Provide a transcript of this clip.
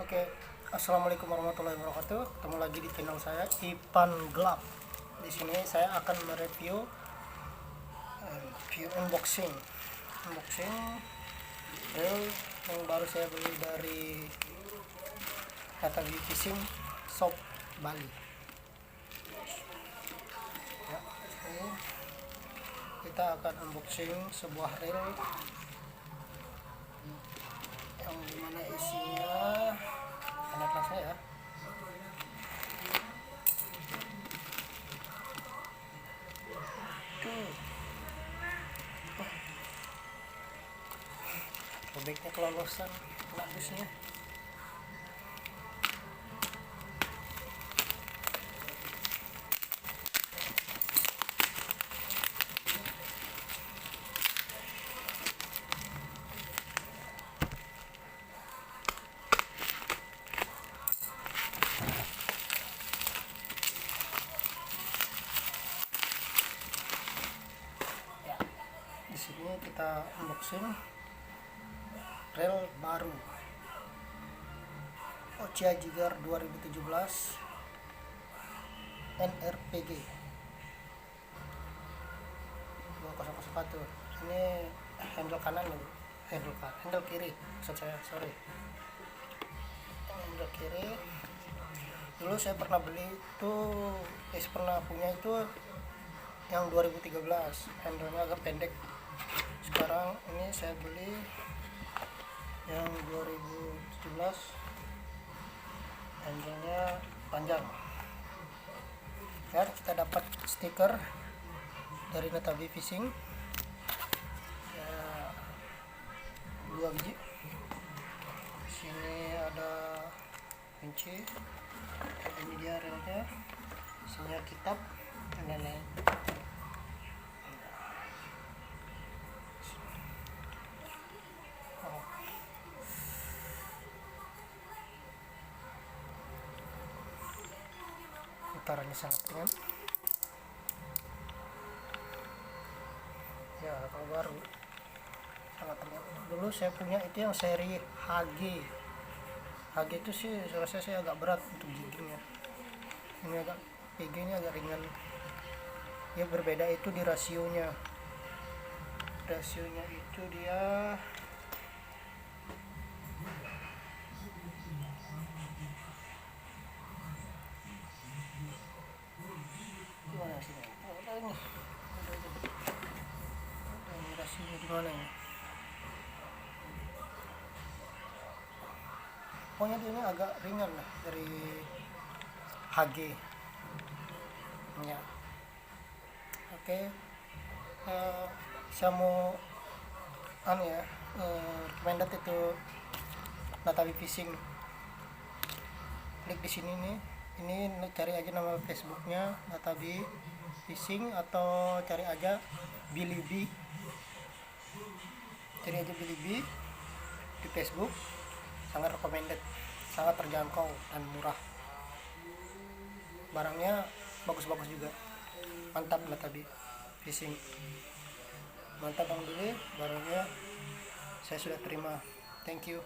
Oke, assalamualaikum warahmatullahi wabarakatuh. Ketemu lagi di channel saya Ipan Gelap. Di sini saya akan mereview unboxing reel yang baru saya beli dari Natavi Fishing Shop Bali. Ya, ini kita akan unboxing sebuah reel yang dimana isinya anak saya. Robeknya kelolosan labusnya. Di sini kita unboxing reel baru Ocea Jigar 2017 NRPG 2001. Ini handle kanan nih, handle kiri maksud saya, sorry. Handle kiri. Dulu saya pernah beli itu, pernah punya itu yang 2013, handle-nya agak pendek. Sekarang ini saya beli yang 2017, handle-nya panjang. Dan kita dapat stiker dari Natavi Fishing ya, 2 biji. Di sini ada kunci, ini dia reelnya, isinya kitab dan lain-lain. Putarannya sangat ringan ya, kalau baru sangat ringan. Dulu saya punya itu yang seri HG itu sih rasa saya agak berat untuk jiggingnya. Ini agak PG nya agak ringan ya. Berbeda itu di rasionya itu dia gimana sih? Ini rasionya di mana ini? Pokoknya ini agak ringan lah dari HG ya. Oke, saya mau recommended itu Natavi Fishing. Klik di sini nih, ini cari aja nama Facebooknya Natavi Fishing atau cari aja Bilibi, di Facebook. Sangat recommended, sangat terjangkau dan murah. Barangnya bagus-bagus juga, mantap. Natavi Fishing mantap. Bang beli barangnya, saya sudah terima. Thank you.